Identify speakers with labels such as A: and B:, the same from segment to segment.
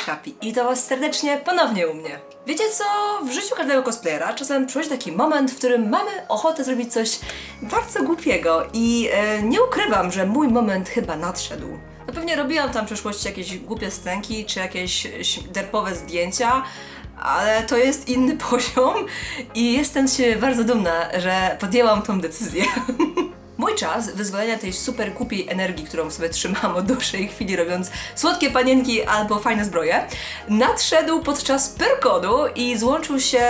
A: Chapi i to was serdecznie ponownie u mnie. Wiecie co? W życiu każdego cosplayera czasem przychodzi taki moment, w którym mamy ochotę zrobić coś bardzo głupiego i nie ukrywam, że mój moment chyba nadszedł. No pewnie robiłam tam w przeszłości jakieś głupie scenki czy jakieś derpowe zdjęcia, ale to jest inny poziom i jestem z siebie bardzo dumna, że podjęłam tą decyzję. Mój czas wyzwolenia tej super głupiej energii, którą w sobie trzymam od dłuższej chwili, robiąc słodkie panienki albo fajne zbroje, nadszedł podczas Pyrkonu i złączył się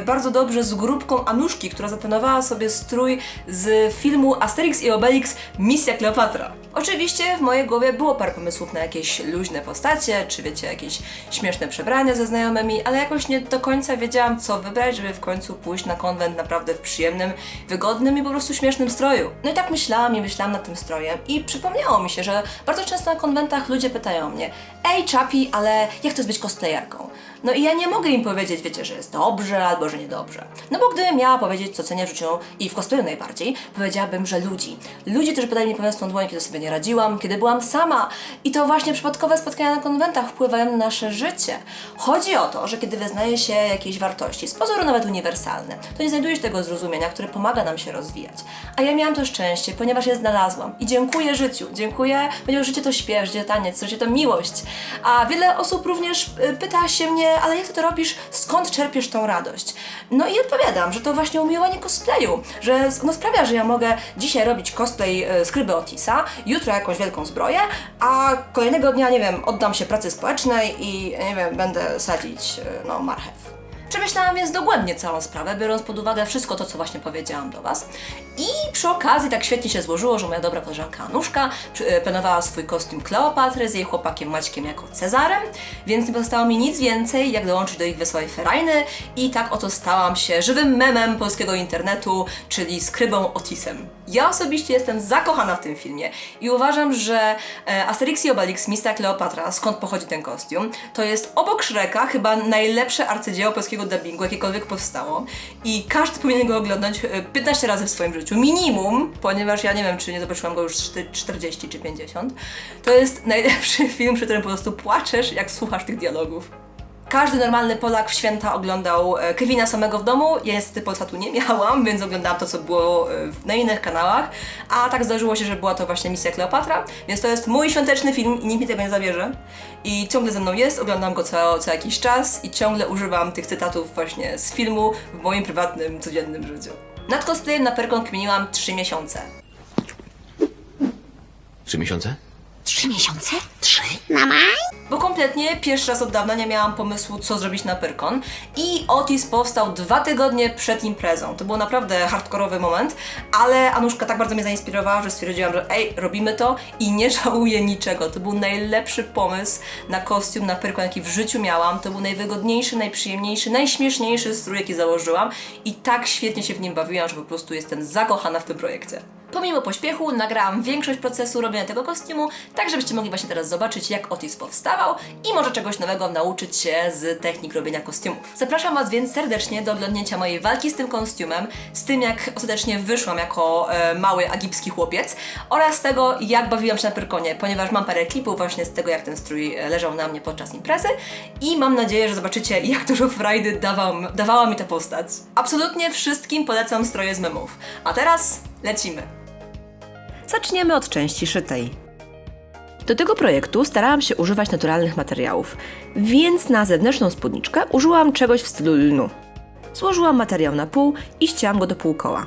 A: bardzo dobrze z grupką Anuszki, która zaplanowała sobie strój z filmu Asterix i Obelix Misja Kleopatra. Oczywiście w mojej głowie było parę pomysłów na jakieś luźne postacie, czy wiecie, jakieś śmieszne przebrania ze znajomymi, ale jakoś nie do końca wiedziałam, co wybrać, żeby w końcu pójść na konwent naprawdę w przyjemnym, wygodnym i po prostu śmiesznym stroju. No i tak myślałam nad tym strojem i przypomniało mi się, że bardzo często na konwentach ludzie pytają mnie: ej Chapi, ale jak to jest być cosplayerką? No i ja nie mogę im powiedzieć, wiecie, że jest dobrze albo że niedobrze. No bo gdybym miała powiedzieć, co cenię w życiu i w cosplayu najbardziej, powiedziałabym, że ludzi, którzy podali mi pewną dłoń, kiedy sobie nie radziłam, kiedy byłam sama. I to właśnie przypadkowe spotkania na konwentach wpływają na nasze życie. Chodzi o to, że kiedy wyznaje się jakieś wartości, z pozoru nawet uniwersalne, to nie znajdujesz tego zrozumienia, które pomaga nam się rozwijać. A ja miałam to szczęście, ponieważ je znalazłam. I dziękuję życiu. Dziękuję, ponieważ życie to śpiew, życie to taniec, życie to miłość. A wiele osób również pyta się mnie: ale jak ty to robisz? Skąd czerpiesz tą radość? No i odpowiadam, że to właśnie umiłowanie cosplayu, że no sprawia, że ja mogę dzisiaj robić cosplay skryby Otisa, jutro jakąś wielką zbroję, a kolejnego dnia, nie wiem, oddam się pracy społecznej i, nie wiem, będę sadzić, marchew. Przemyślałam więc dogłębnie całą sprawę, biorąc pod uwagę wszystko to, co właśnie powiedziałam do was. I przy okazji tak świetnie się złożyło, że moja dobra koleżanka Anuszka planowała swój kostium Kleopatry z jej chłopakiem Maćkiem jako Cezarem, więc nie pozostało mi nic więcej, jak dołączyć do ich wesołej ferajny i tak oto stałam się żywym memem polskiego internetu, czyli skrybą Otisem. Ja osobiście jestem zakochana w tym filmie i uważam, że Asterix i Obelix Misja Kleopatra, skąd pochodzi ten kostium, to jest obok Shreka chyba najlepsze arcydzieło polskiego dubbingu, jakiekolwiek powstało i każdy powinien go oglądać 15 razy w swoim życiu, minimum, ponieważ ja nie wiem, czy nie zobaczyłam go już 40 czy 50. To jest najlepszy film, przy którym po prostu płaczesz, jak słuchasz tych dialogów. Każdy normalny Polak w święta oglądał Kevina samego w domu. Ja niestety Polsatu nie miałam, więc oglądałam to, co było na innych kanałach. A tak zdarzyło się, że była to właśnie Misja Kleopatra, więc to jest mój świąteczny film i nikt mi tego nie zabierze. I ciągle ze mną jest, oglądam go co jakiś czas i ciągle używam tych cytatów właśnie z filmu w moim prywatnym, codziennym życiu. Nad cosplayem na Pyrkon kminiłam 3 miesiące.
B: 3 miesiące?
C: 3 miesiące? 3? Na maj?
A: Bo kompletnie pierwszy raz od dawna nie miałam pomysłu, co zrobić na Pyrkon i Otis powstał 2 tygodnie przed imprezą. To był naprawdę hardkorowy moment, ale Anuszka tak bardzo mnie zainspirowała, że stwierdziłam, że robimy to i nie żałuję niczego. To był najlepszy pomysł na kostium na Pyrkon, jaki w życiu miałam. To był najwygodniejszy, najprzyjemniejszy, najśmieszniejszy strój, jaki założyłam i tak świetnie się w nim bawiłam, że po prostu jestem zakochana w tym projekcie. Pomimo pośpiechu nagrałam większość procesu robienia tego kostiumu, tak żebyście mogli właśnie teraz zobaczyć, jak Otis powstawał i może czegoś nowego nauczyć się z technik robienia kostiumów. Zapraszam was więc serdecznie do oglądnięcia mojej walki z tym kostiumem, z tym jak ostatecznie wyszłam jako mały egipski chłopiec oraz tego, jak bawiłam się na Pyrkonie, ponieważ mam parę klipów właśnie z tego, jak ten strój leżał na mnie podczas imprezy i mam nadzieję, że zobaczycie, jak dużo frajdy dawała mi ta postać. Absolutnie wszystkim polecam stroje z memów. A teraz lecimy! Zaczniemy od części szytej. Do tego projektu starałam się używać naturalnych materiałów, więc na zewnętrzną spódniczkę użyłam czegoś w stylu lnu. Złożyłam materiał na pół i ścięłam go do półkoła.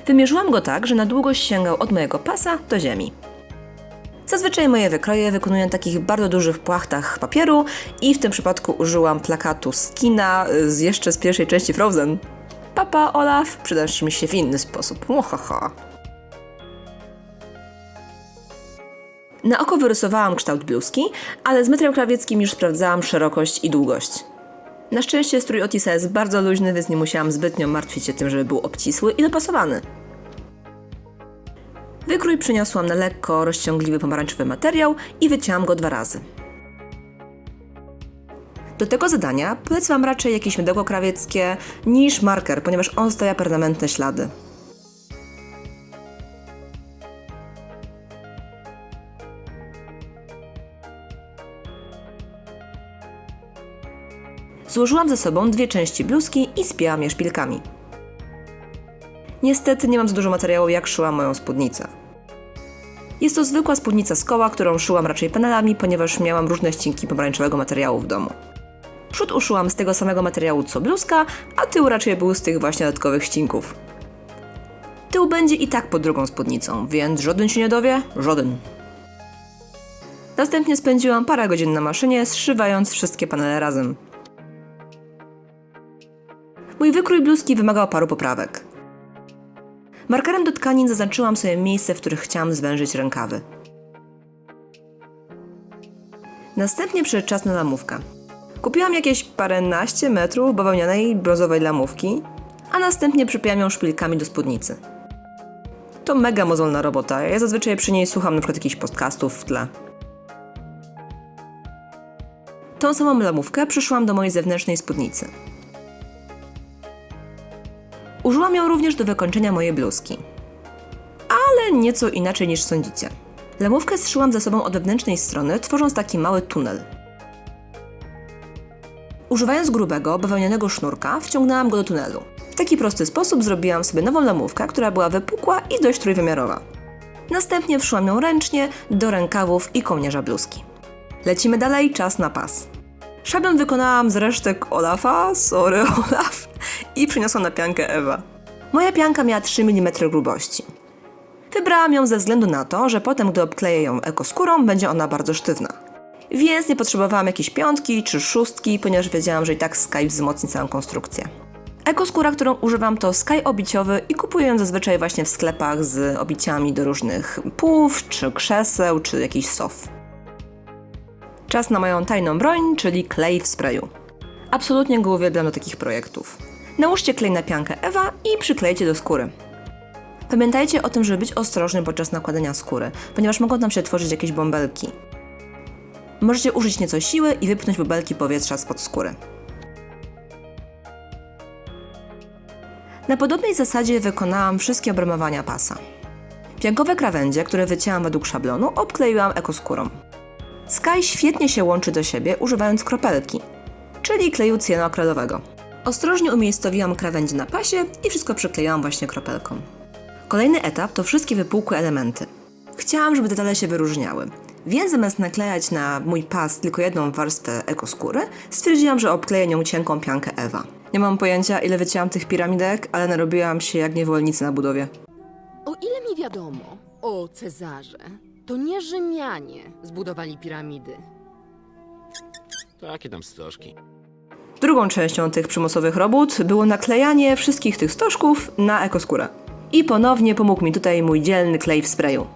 A: Wymierzyłam go tak, że na długość sięgał od mojego pasa do ziemi. Zazwyczaj moje wykroje wykonuję na takich bardzo dużych płachtach papieru i w tym przypadku użyłam plakatu z kina jeszcze z pierwszej części Frozen. Papa, Olaf, przydasz mi się w inny sposób. Mohaha. Na oko wyrysowałam kształt bluzki, ale z metrem krawieckim już sprawdzałam szerokość i długość. Na szczęście strój Otisa jest bardzo luźny, więc nie musiałam zbytnio martwić się tym, żeby był obcisły i dopasowany. Wykrój przyniosłam na lekko rozciągliwy pomarańczowy materiał i wycięłam go 2 razy. Do tego zadania polecam raczej jakieś mydełko krawieckie niż marker, ponieważ on zostawia permanentne ślady. Złożyłam ze sobą 2 części bluzki i spięłam je szpilkami. Niestety nie mam za dużo materiału, jak szyłam moją spódnicę. Jest to zwykła spódnica z koła, którą szyłam raczej panelami, ponieważ miałam różne ścinki pomarańczowego materiału w domu. Przód uszyłam z tego samego materiału co bluzka, a tył raczej był z tych właśnie dodatkowych ścinków. Tył będzie i tak pod drugą spódnicą, więc żaden się nie dowie? Żaden. Następnie spędziłam parę godzin na maszynie, zszywając wszystkie panele razem. Mój wykrój bluzki wymagał paru poprawek. Markerem do tkanin zaznaczyłam sobie miejsce, w których chciałam zwężyć rękawy. Następnie przyszedł czas na lamówkę. Kupiłam jakieś paręnaście metrów bawełnianej brązowej lamówki, a następnie przypięłam ją szpilkami do spódnicy. To mega mozolna robota, ja zazwyczaj przy niej słucham np. jakichś podcastów w tle. Tą samą lamówkę przyszyłam do mojej zewnętrznej spódnicy. Użyłam ją również do wykończenia mojej bluzki. Ale nieco inaczej niż sądzicie. Lamówkę zszyłam ze sobą od wewnętrznej strony, tworząc taki mały tunel. Używając grubego, bawełnianego sznurka, wciągnęłam go do tunelu. W taki prosty sposób zrobiłam sobie nową lamówkę, która była wypukła i dość trójwymiarowa. Następnie wszłam ją ręcznie do rękawów i kołnierza bluzki. Lecimy dalej, czas na pas. Szablon wykonałam z resztek Olafa, sorry Olaf, i przyniosłam na piankę Ewa. Moja pianka miała 3 mm grubości. Wybrałam ją ze względu na to, że potem, gdy obkleję ją ekoskórą, będzie ona bardzo sztywna. Więc nie potrzebowałam jakiejś 5 czy 6, ponieważ wiedziałam, że i tak Sky wzmocni całą konstrukcję. Ekoskóra, którą używam, to Sky obiciowy i kupuję ją zazwyczaj właśnie w sklepach z obiciami do różnych pów, czy krzeseł, czy jakichś sof. Czas na moją tajną broń, czyli klej w sprayu. Absolutnie go uwielbiam do takich projektów. Nałóżcie klej na piankę Ewa i przyklejcie do skóry. Pamiętajcie o tym, żeby być ostrożnym podczas nakładania skóry, ponieważ mogą tam się tworzyć jakieś bąbelki. Możecie użyć nieco siły i wypchnąć bąbelki powietrza spod skóry. Na podobnej zasadzie wykonałam wszystkie obramowania pasa. Piankowe krawędzie, które wycięłam według szablonu, obkleiłam ekoskórą. Sky świetnie się łączy do siebie używając kropelki, czyli kleju cyjanoakrylowego. Ostrożnie umiejscowiłam krawędzie na pasie i wszystko przykleiłam właśnie kropelką. Kolejny etap to wszystkie wypukłe elementy. Chciałam, żeby detale się wyróżniały, więc zamiast naklejać na mój pas tylko jedną warstwę ekoskóry, stwierdziłam, że obkleję nią cienką piankę Ewa. Nie mam pojęcia, ile wycięłam tych piramidek, ale narobiłam się jak niewolnicy na budowie.
B: O ile mi wiadomo o Cezarze, to nie Rzymianie zbudowali piramidy.
D: Takie tam stożki.
A: Drugą częścią tych przymusowych robót było naklejanie wszystkich tych stożków na ekoskórę. I ponownie pomógł mi tutaj mój dzielny klej w sprayu.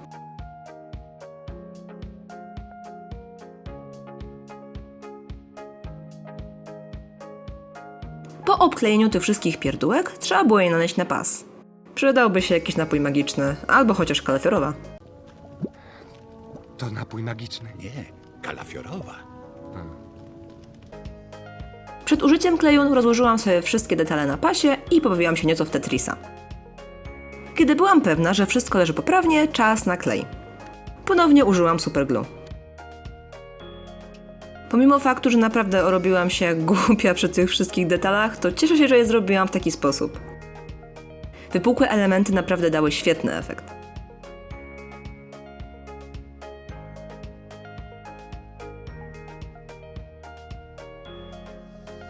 A: Po obklejeniu tych wszystkich pierdółek trzeba było je nanieść na pas. Przydałby się jakiś napój magiczny, albo chociaż kalafiorowa.
E: To napój magiczny.
D: Nie, kalafiorowa.
A: Przed użyciem kleju rozłożyłam sobie wszystkie detale na pasie i pobawiłam się nieco w Tetrisa. Kiedy byłam pewna, że wszystko leży poprawnie, czas na klej. Ponownie użyłam superglue. Pomimo faktu, że naprawdę robiłam się jak głupia przy tych wszystkich detalach, to cieszę się, że je zrobiłam w taki sposób. Wypukłe elementy naprawdę dały świetny efekt.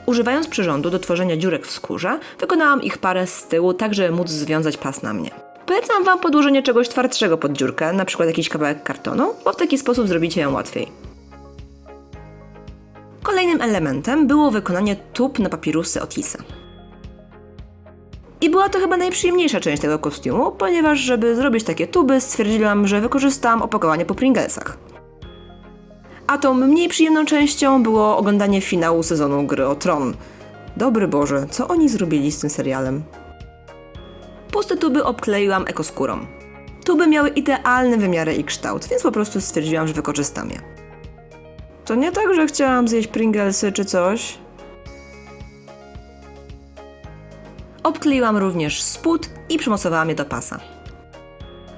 A: Używając przyrządu do tworzenia dziurek w skórze, wykonałam ich parę z tyłu, tak żeby móc związać pas na mnie. Polecam Wam podłożenie czegoś twardszego pod dziurkę, np. jakiś kawałek kartonu, bo w taki sposób zrobicie ją łatwiej. Kolejnym elementem było wykonanie tub na papirusy Otisa. I była to chyba najprzyjemniejsza część tego kostiumu, ponieważ żeby zrobić takie tuby, stwierdziłam, że wykorzystam opakowanie po Pringlesach. A tą mniej przyjemną częścią było oglądanie finału sezonu Gry o Tron. Dobry Boże, co oni zrobili z tym serialem? Puste tuby obkleiłam ekoskórą. Tuby miały idealne wymiary i kształt, więc po prostu stwierdziłam, że wykorzystam je. To nie tak, że chciałam zjeść Pringlesy czy coś. Obkleiłam również spód i przymocowałam je do pasa.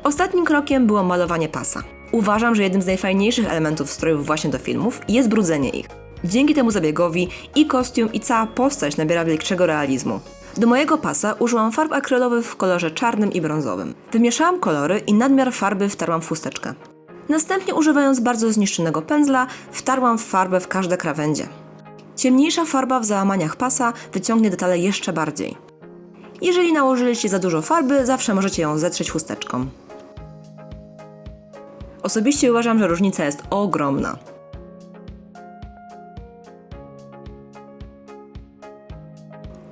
A: Ostatnim krokiem było malowanie pasa. Uważam, że jednym z najfajniejszych elementów strojów właśnie do filmów jest brudzenie ich. Dzięki temu zabiegowi i kostium, i cała postać nabiera większego realizmu. Do mojego pasa użyłam farb akrylowych w kolorze czarnym i brązowym. Wymieszałam kolory i nadmiar farby wtarłam w chusteczkę. Następnie, używając bardzo zniszczonego pędzla, wtarłam farbę w każde krawędzie. Ciemniejsza farba w załamaniach pasa wyciągnie detale jeszcze bardziej. Jeżeli nałożyliście za dużo farby, zawsze możecie ją zetrzeć chusteczką. Osobiście uważam, że różnica jest ogromna.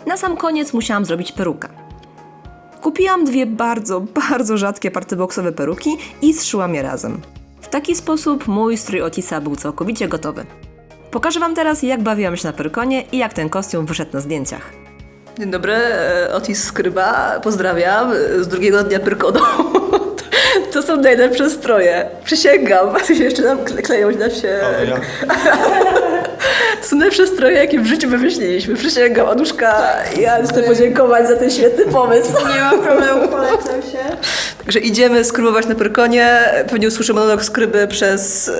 A: Na sam koniec musiałam zrobić perukę. Kupiłam dwie bardzo rzadkie partyboxowe peruki i zszyłam je razem. W taki sposób mój strój Otisa był całkowicie gotowy. Pokażę wam teraz, jak bawiłam się na Pyrkonie i jak ten kostium wyszedł na zdjęciach. Dzień dobry, Otis Skryba, pozdrawiam z drugiego dnia Pyrkonu. To są najlepsze stroje, przysięgam, a tu się jeszcze nam kleją na się. To są najlepsze stroje, jakie w życiu wymyśliliśmy. Przysięgam, Anuszka, ja chcę podziękować za ten świetny pomysł.
E: Nie ma problemu, polecam się.
A: Także idziemy skrybować na Pyrkonie. Pewnie usłyszę monolog Skryby przez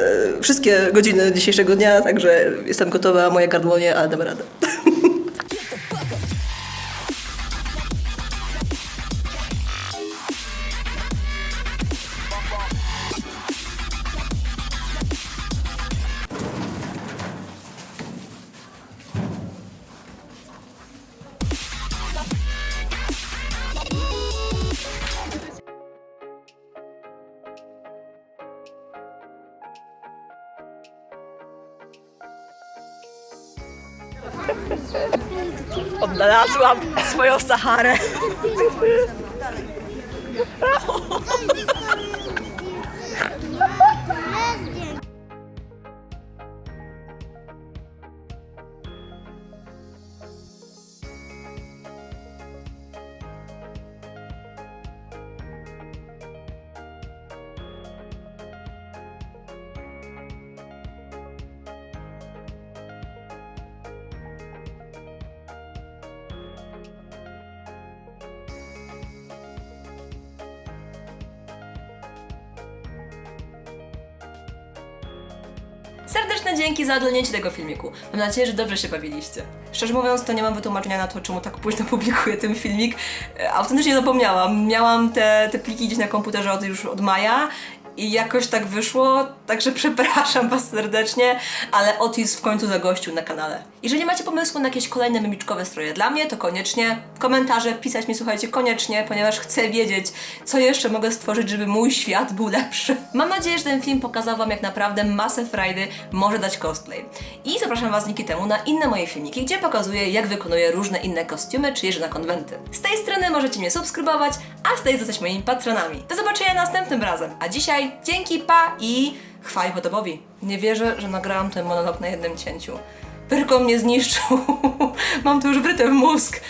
A: wszystkie godziny dzisiejszego dnia, także jestem gotowa, moje gardłonie, ale damy radę. Odnalazłam swoją Saharę. Serdeczne dzięki za oglądnięcie tego filmiku. Mam nadzieję, że dobrze się bawiliście. Szczerze mówiąc, to nie mam wytłumaczenia na to, czemu tak późno publikuję ten filmik. Autentycznie zapomniałam. Miałam te pliki gdzieś na komputerze już od maja i jakoś tak wyszło, także przepraszam was serdecznie, ale Otis w końcu zagościł na kanale. Jeżeli macie pomysły na jakieś kolejne mimiczkowe stroje dla mnie, to koniecznie komentarze pisać mi, słuchajcie, koniecznie, ponieważ chcę wiedzieć, co jeszcze mogę stworzyć, żeby mój świat był lepszy. Mam nadzieję, że ten film pokazał wam, jak naprawdę masę frajdy może dać cosplay. I zapraszam was dzięki temu na inne moje filmiki, gdzie pokazuję, jak wykonuję różne inne kostiumy, czy jeżdżę na konwenty. Z tej strony możecie mnie subskrybować, a z tej zostać moimi patronami. Do zobaczenia następnym razem, a dzisiaj dzięki, pa i chwali Podobowi. Nie wierzę, że nagrałam ten monolog na jednym cięciu. Pyrkon mnie zniszczył. Mam to już wryte w mózg.